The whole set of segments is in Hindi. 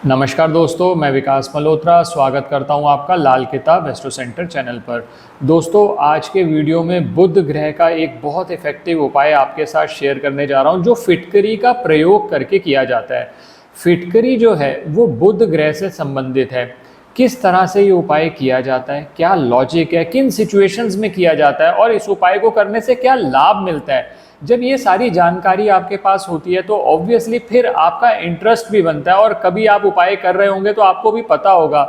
नमस्कार दोस्तों, मैं विकास मल्होत्रा स्वागत करता हूं आपका लाल किताब एस्ट्रो सेंटर चैनल पर। दोस्तों, आज के वीडियो में बुध ग्रह का एक बहुत इफेक्टिव उपाय आपके साथ शेयर करने जा रहा हूं, जो फिटकरी का प्रयोग करके किया जाता है। फिटकरी जो है वो बुध ग्रह से संबंधित है। किस तरह से ये उपाय किया जाता है, क्या लॉजिक है, किन सिचुएशंस में किया जाता है और इस उपाय को करने से क्या लाभ मिलता है। जब ये सारी जानकारी आपके पास होती है तो ऑब्वियसली फिर आपका इंटरेस्ट भी बनता है, और कभी आप उपाय कर रहे होंगे तो आपको भी पता होगा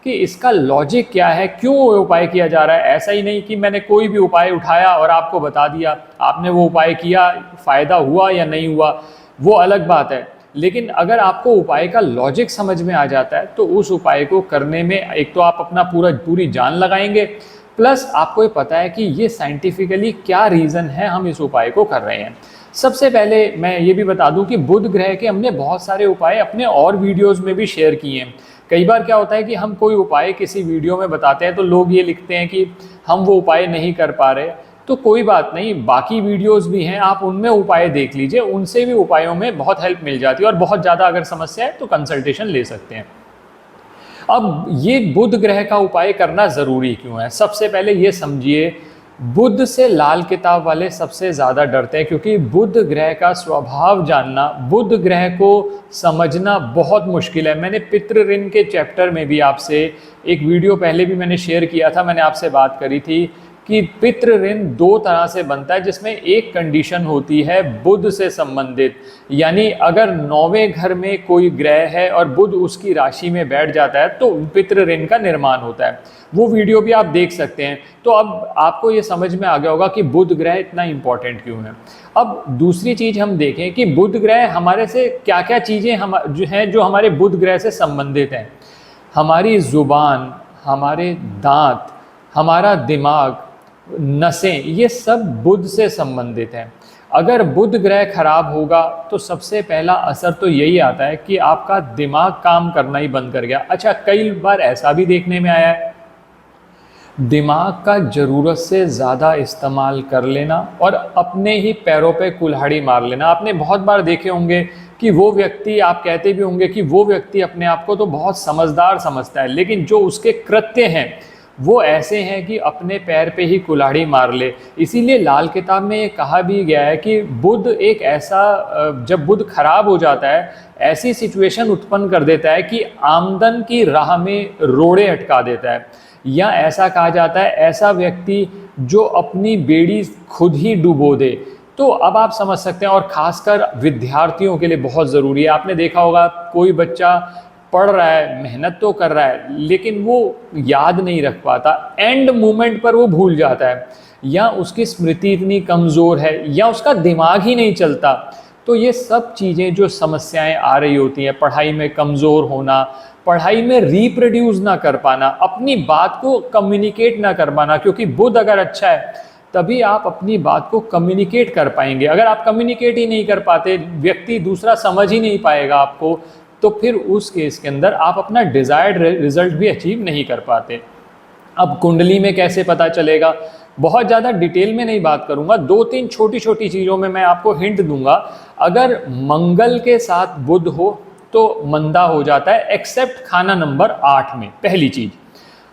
कि इसका लॉजिक क्या है, क्यों वो उपाय किया जा रहा है। ऐसा ही नहीं कि मैंने कोई भी उपाय उठाया और आपको बता दिया, आपने वो उपाय किया, फायदा हुआ या नहीं हुआ वो अलग बात है। लेकिन अगर आपको उपाय का लॉजिक समझ में आ जाता है तो उस उपाय को करने में एक तो आप अपना पूरी जान लगाएंगे, प्लस आपको ये पता है कि ये साइंटिफिकली क्या रीज़न है हम इस उपाय को कर रहे हैं। सबसे पहले मैं ये भी बता दूं कि बुध ग्रह के हमने बहुत सारे उपाय अपने और वीडियोस में भी शेयर किए हैं। कई बार क्या होता है कि हम कोई उपाय किसी वीडियो में बताते हैं तो लोग ये लिखते हैं कि हम वो उपाय नहीं कर पा रहे। तो कोई बात नहीं, बाकी वीडियोस भी हैं, आप उनमें उपाय देख लीजिए, उनसे भी उपायों में बहुत हेल्प मिल जाती है। और बहुत ज़्यादा अगर समस्या है तो कंसल्टेशन ले सकते हैं। अब ये बुध ग्रह का उपाय करना ज़रूरी क्यों है? सबसे पहले ये समझिए, बुध से लाल किताब वाले सबसे ज़्यादा डरते हैं, क्योंकि बुध ग्रह का स्वभाव जानना, बुध ग्रह को समझना बहुत मुश्किल है। मैंने पितृ ऋण के चैप्टर में भी आपसे एक वीडियो पहले भी मैंने शेयर किया था, मैंने आपसे बात करी थी कि पितृ ऋण दो तरह से बनता है, जिसमें एक कंडीशन होती है बुध से संबंधित, यानी अगर 9वें घर में कोई ग्रह है और बुध उसकी राशि में बैठ जाता है तो पितृ ऋण का निर्माण होता है। वो वीडियो भी आप देख सकते हैं। तो अब आपको ये समझ में आ गया होगा कि बुध ग्रह इतना इंपॉर्टेंट क्यों है। अब दूसरी चीज हम देखें कि बुध ग्रह हमारे से क्या क्या चीजें हम जो हैं जो हमारे बुध ग्रह से संबंधित हैं। हमारी जुबान, हमारे दांत, हमारा दिमाग, नसें, ये सब बुध से संबंधित हैं। अगर बुध ग्रह खराब होगा तो सबसे पहला असर तो यही आता है कि आपका दिमाग काम करना ही बंद कर गया। अच्छा, कई बार ऐसा भी देखने में आया है, दिमाग का ज़रूरत से ज़्यादा इस्तेमाल कर लेना और अपने ही पैरों पे कुल्हाड़ी मार लेना। आपने बहुत बार देखे होंगे कि वो व्यक्ति, आप कहते भी होंगे कि वो व्यक्ति अपने आप को तो बहुत समझदार समझता है, लेकिन जो उसके कृत्य हैं वो ऐसे हैं कि अपने पैर पे ही कुल्हाड़ी मार ले। इसीलिए लाल किताब में ये कहा भी गया है कि बुध एक ऐसा, जब बुध खराब हो जाता है, ऐसी सिचुएशन उत्पन्न कर देता है कि आमदन की राह में रोड़े अटका देता है। या ऐसा कहा जाता है, ऐसा व्यक्ति जो अपनी बेड़ी खुद ही डुबो दे। तो अब आप समझ सकते हैं, और खासकर विद्यार्थियों के लिए बहुत ज़रूरी है। आपने देखा होगा कोई बच्चा पढ़ रहा है, मेहनत तो कर रहा है, लेकिन वो याद नहीं रख पाता, एंड मोमेंट पर वो भूल जाता है, या उसकी स्मृति इतनी कमज़ोर है, या उसका दिमाग ही नहीं चलता। तो ये सब चीज़ें जो समस्याएं आ रही होती हैं, पढ़ाई में कमज़ोर होना, पढ़ाई में रिप्रोड्यूस ना कर पाना, अपनी बात को कम्युनिकेट ना कर पाना, क्योंकि बुध अगर अच्छा है तभी आप अपनी बात को कम्युनिकेट कर पाएंगे। अगर आप कम्युनिकेट ही नहीं कर पाते, व्यक्ति दूसरा समझ ही नहीं पाएगा आपको, तो फिर उस केस के अंदर आप अपना डिज़ायर्ड रिजल्ट भी अचीव नहीं कर पाते। अब कुंडली में कैसे पता चलेगा, बहुत ज़्यादा डिटेल में नहीं बात करूंगा, दो तीन छोटी छोटी चीज़ों में मैं आपको हिंट दूंगा। अगर मंगल के साथ बुध हो तो मंदा हो जाता है, एक्सेप्ट खाना नंबर 8 में। पहली चीज़,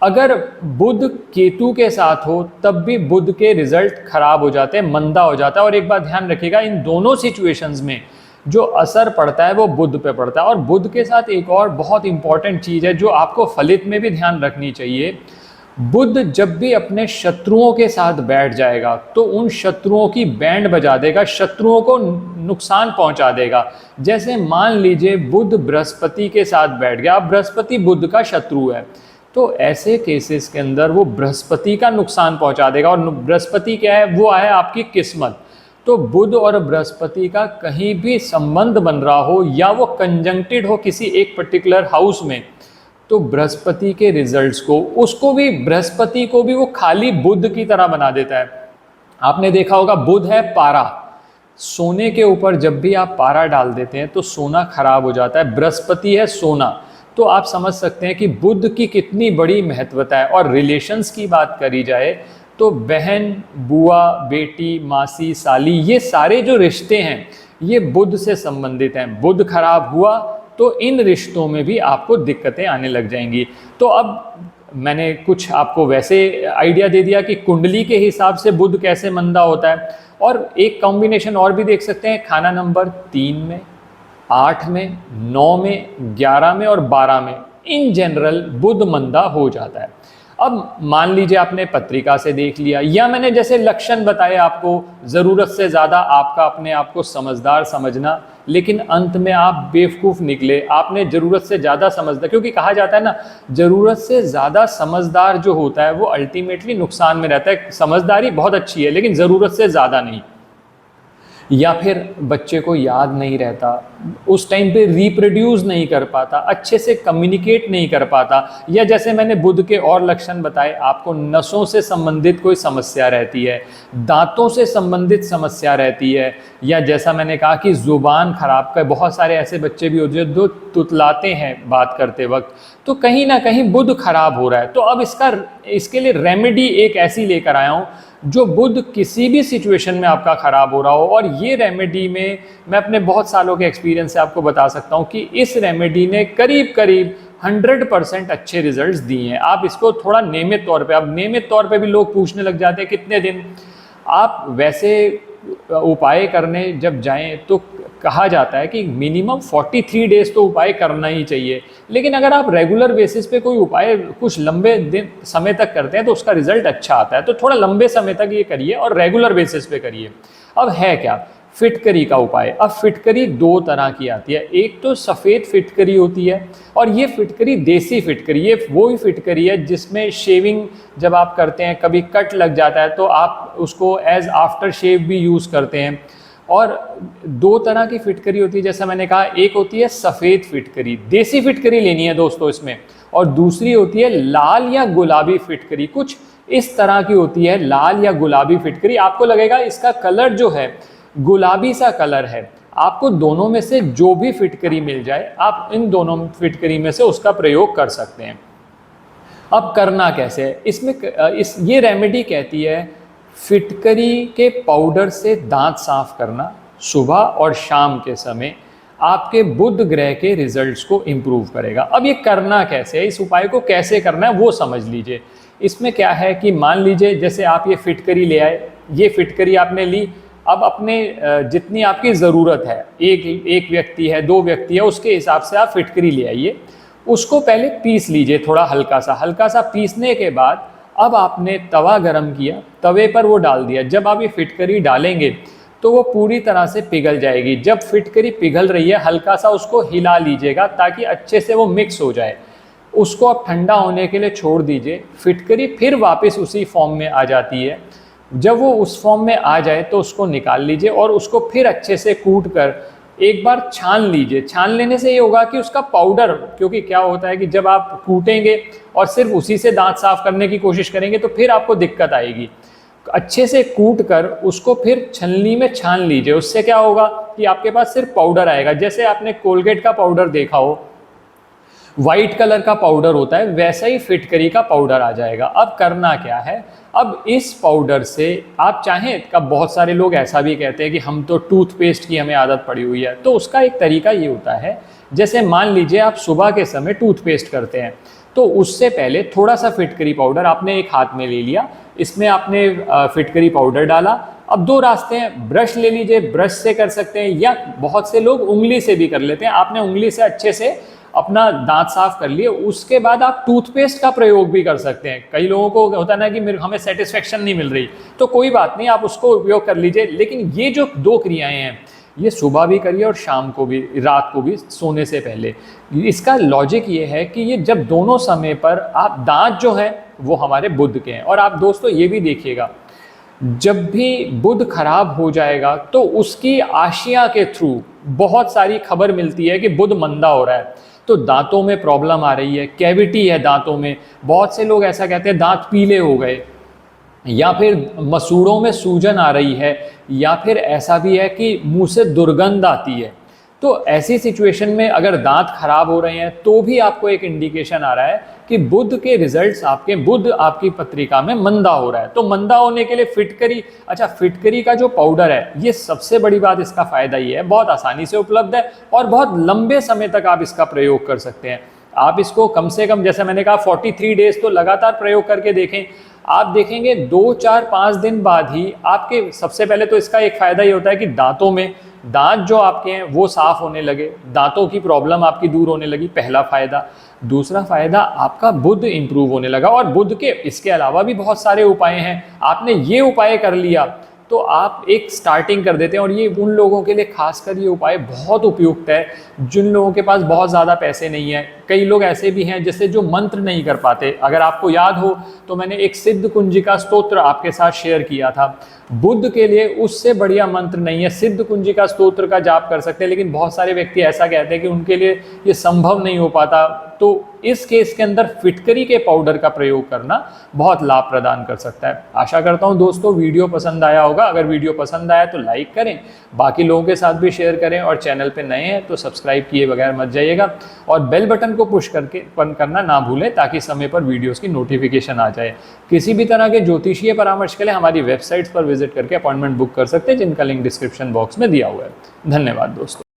अगर बुध केतु के साथ हो तब भी बुध के रिजल्ट खराब हो जाते हैं, मंदा हो जाता है। और एक बात ध्यान रखिएगा, इन दोनों सिचुएशंस में जो असर पड़ता है वो बुध पे पड़ता है। और बुध के साथ एक और बहुत इंपॉर्टेंट चीज़ है जो आपको फलित में भी ध्यान रखनी चाहिए। बुध जब भी अपने शत्रुओं के साथ बैठ जाएगा तो उन शत्रुओं की बैंड बजा देगा, शत्रुओं को नुकसान पहुंचा देगा। जैसे मान लीजिए बुध बृहस्पति के साथ बैठ गया, अब बृहस्पति बुध का शत्रु है, तो ऐसे केसेस के अंदर वो बृहस्पति का नुकसान पहुंचा देगा। और बृहस्पति क्या है, वो है आपकी किस्मत। तो बुध और बृहस्पति का कहीं भी संबंध बन रहा हो या वो कंजंक्टेड हो किसी एक पर्टिकुलर हाउस में, तो बृहस्पति के रिजल्ट्स को, उसको भी, बृहस्पति को भी वो खाली बुध की तरह बना देता है। आपने देखा होगा, बुध है पारा, सोने के ऊपर जब भी आप पारा डाल देते हैं तो सोना खराब हो जाता है। बृहस्पति है सोना, तो आप समझ सकते हैं कि बुध की कितनी बड़ी महत्वता है। और रिलेशंस की बात करी जाए तो बहन, बुआ, बेटी, मासी, साली, ये सारे जो रिश्ते हैं ये बुध से संबंधित हैं। बुध खराब हुआ तो इन रिश्तों में भी आपको दिक्कतें आने लग जाएंगी। तो अब मैंने कुछ आपको वैसे आइडिया दे दिया कि कुंडली के हिसाब से बुध कैसे मंदा होता है, और एक कॉम्बिनेशन और भी देख सकते हैं, खाना नंबर 3 में, 8 में, 9 में, 11 में और 12 में इन जनरल बुध मंदा हो जाता है। अब मान लीजिए आपने पत्रिका से देख लिया, या मैंने जैसे लक्षण बताए आपको, ज़रूरत से ज़्यादा आपका अपने आप को समझदार समझना, लेकिन अंत में आप बेवकूफ़ निकले, आपने ज़रूरत से ज़्यादा समझदार, क्योंकि कहा जाता है ना, ज़रूरत से ज़्यादा समझदार जो होता है वो अल्टीमेटली नुकसान में रहता है। समझदारी बहुत अच्छी है लेकिन ज़रूरत से ज़्यादा नहीं। या फिर बच्चे को याद नहीं रहता, उस टाइम पे रिप्रोड्यूस नहीं कर पाता, अच्छे से कम्युनिकेट नहीं कर पाता, या जैसे मैंने बुध के और लक्षण बताए, आपको नसों से संबंधित कोई समस्या रहती है, दांतों से संबंधित समस्या रहती है, या जैसा मैंने कहा कि ज़ुबान खराब का, बहुत सारे ऐसे बच्चे भी होते हैं जो तुतलाते हैं बात करते वक्त, तो कहीं ना कहीं बुध खराब हो रहा है। तो अब इसके लिए रेमेडी एक ऐसी लेकर आया हूँ जो बुध किसी भी सिचुएशन में आपका ख़राब हो रहा हो, और ये रेमेडी में मैं अपने बहुत सालों के एक्सपीरियंस से आपको बता सकता हूँ कि इस रेमेडी ने करीब करीब 100% अच्छे रिजल्ट्स दिए हैं। आप इसको थोड़ा नियमित तौर पे, अब नियमित तौर पे भी लोग पूछने लग जाते हैं कितने दिन। आप वैसे उपाय करने जब जाएं तो कहा जाता है कि मिनिमम 43 डेज तो उपाय करना ही चाहिए, लेकिन अगर आप रेगुलर बेसिस पे कोई उपाय कुछ लंबे दिन समय तक करते हैं तो उसका रिजल्ट अच्छा आता है। तो थोड़ा लंबे समय तक ये करिए और रेगुलर बेसिस पे करिए। अब है क्या फिटकरी का उपाय। अब फिटकरी 2 तरह की आती है, एक तो सफ़ेद फिटकरी होती है, और ये फिटकरी देसी फिटकरी, ये वो ही फिटकरी है जिसमें शेविंग जब आप करते हैं, कभी कट लग जाता है तो आप उसको एज आफ्टर शेव भी यूज़ करते हैं। और 2 तरह की फिटकरी होती है, जैसा मैंने कहा, एक होती है सफ़ेद फिटकरी, देसी फिटकरी लेनी है दोस्तों इसमें, और दूसरी होती है लाल या गुलाबी फिटकरी। कुछ इस तरह की होती है लाल या गुलाबी फिटकरी, आपको लगेगा इसका कलर जो है गुलाबी सा कलर है। आपको दोनों में से जो भी फिटकरी मिल जाए, आप इन दोनों फिटकरी में से उसका प्रयोग कर सकते हैं। अब करना कैसे है इसमें, ये रेमेडी कहती है फिटकरी के पाउडर से दांत साफ करना सुबह और शाम के समय आपके बुध ग्रह के रिजल्ट्स को इम्प्रूव करेगा। अब ये करना कैसे है, इस उपाय को कैसे करना है वो समझ लीजिए। इसमें क्या है कि मान लीजिए जैसे आप ये फिटकरी ले आए, ये फिटकरी आपने ली, अब अपने जितनी आपकी ज़रूरत है, एक व्यक्ति है, 2 व्यक्ति है, उसके हिसाब से आप फिटकरी ले आइए। उसको पहले पीस लीजिए, थोड़ा हल्का सा पीसने के बाद अब आपने तवा गरम किया, तवे पर वो डाल दिया। जब आप ये फिटकरी डालेंगे तो वो पूरी तरह से पिघल जाएगी। जब फिटकरी पिघल रही है, हल्का सा उसको हिला लीजिएगा ताकि अच्छे से वो मिक्स हो जाए। उसको आप ठंडा होने के लिए छोड़ दीजिए। फिटकरी फिर वापस उसी फॉर्म में आ जाती है। जब वो उस फॉर्म में आ जाए तो उसको निकाल लीजिए और उसको फिर अच्छे से कूट कर एक बार छान लीजिए। छान लेने से ये होगा कि उसका पाउडर, क्योंकि क्या होता है कि जब आप कूटेंगे और सिर्फ उसी से दांत साफ करने की कोशिश करेंगे तो फिर आपको दिक्कत आएगी। अच्छे से कूट कर उसको फिर छलनी में छान लीजिए। उससे क्या होगा कि आपके पास सिर्फ पाउडर आएगा। जैसे आपने कोलगेट का पाउडर देखा हो, वाइट कलर का पाउडर होता है, वैसा ही फिटकरी का पाउडर आ जाएगा। अब करना क्या है, अब इस पाउडर से आप चाहें, कब बहुत सारे लोग ऐसा भी कहते हैं कि हम तो टूथपेस्ट की हमें आदत पड़ी हुई है, तो उसका एक तरीका ये होता है, जैसे मान लीजिए आप सुबह के समय टूथपेस्ट करते हैं तो उससे पहले थोड़ा सा फिटकरी पाउडर आपने एक हाथ में ले लिया, इसमें आपने फिटकरी पाउडर डाला। अब 2 रास्ते हैं, ब्रश ले लीजिए, ब्रश से कर सकते हैं, या बहुत से लोग उंगली से भी कर लेते हैं। आपने उंगली से अच्छे से अपना दांत साफ कर लिए, उसके बाद आप टूथपेस्ट का प्रयोग भी कर सकते हैं। कई लोगों को होता है ना कि हमें सेटिस्फेक्शन नहीं मिल रही, तो कोई बात नहीं, आप उसको उपयोग कर लीजिए। लेकिन ये जो 2 क्रियाएं हैं, ये सुबह भी करिए और शाम को भी, रात को भी सोने से पहले। इसका लॉजिक ये है कि ये जब दोनों समय पर आप, दांत जो है वो हमारे बुध के हैं। और आप दोस्तों ये भी देखिएगा, जब भी बुध खराब हो जाएगा तो उसकी आशिया के थ्रू बहुत सारी खबर मिलती है कि बुध मंदा हो रहा है, तो दांतों में प्रॉब्लम आ रही है, कैविटी है दांतों में। बहुत से लोग ऐसा कहते हैं दांत पीले हो गए, या फिर मसूड़ों में सूजन आ रही है, या फिर ऐसा भी है कि मुंह से दुर्गंध आती है। तो ऐसी सिचुएशन में अगर दांत खराब हो रहे हैं तो भी आपको एक इंडिकेशन आ रहा है कि बुध के रिजल्ट्स आपके, बुध आपकी पत्रिका में मंदा हो रहा है। तो मंदा होने के लिए फिटकरी, अच्छा फिटकरी का जो पाउडर है, ये सबसे बड़ी बात, इसका फायदा ये है बहुत आसानी से उपलब्ध है और बहुत लंबे समय तक आप इसका प्रयोग कर सकते हैं। आप इसको कम से कम, जैसे मैंने कहा 43 डेज तो लगातार प्रयोग करके देखें। आप देखेंगे 2, 4, 5 दिन बाद ही आपके, सबसे पहले तो इसका एक फायदा ये होता है कि दांतों में, दांत जो आपके हैं वो साफ होने लगे, दांतों की प्रॉब्लम आपकी दूर होने लगी, पहला फायदा। दूसरा फायदा, आपका बुध इंप्रूव होने लगा। और बुध के इसके अलावा भी बहुत सारे उपाय हैं, आपने ये उपाय कर लिया तो आप एक स्टार्टिंग कर देते हैं। और ये उन लोगों के लिए खासकर ये उपाय बहुत उपयुक्त है जिन लोगों के पास बहुत ज़्यादा पैसे नहीं है। कई लोग ऐसे भी हैं जैसे जो मंत्र नहीं कर पाते। अगर आपको याद हो तो मैंने एक सिद्ध कुंजिका स्तोत्र आपके साथ शेयर किया था। बुध के लिए उससे बढ़िया मंत्र नहीं है। सिद्ध कुंजिका स्तोत्र का जाप कर सकते हैं, लेकिन बहुत सारे व्यक्ति ऐसा कहते हैं कि उनके लिए ये संभव नहीं हो पाता। तो इस केस के अंदर फिटकरी के पाउडर का प्रयोग करना बहुत लाभ प्रदान कर सकता है। आशा करता हूं दोस्तों वीडियो पसंद आया होगा। अगर वीडियो पसंद आया तो लाइक करें, बाकी लोगों के साथ भी शेयर करें, और चैनल पे नए हैं तो सब्सक्राइब किए बगैर मत जाइएगा, और बेल बटन को पुश करके बंद करना ना भूलें ताकि समय पर वीडियोस की नोटिफिकेशन आ जाए। किसी भी तरह के ज्योतिषीय परामर्श के लिए हमारी वेबसाइट्स पर विजिट करके अपॉइंटमेंट बुक कर सकते हैं, जिनका लिंक डिस्क्रिप्शन बॉक्स में दिया हुआ है। धन्यवाद दोस्तों।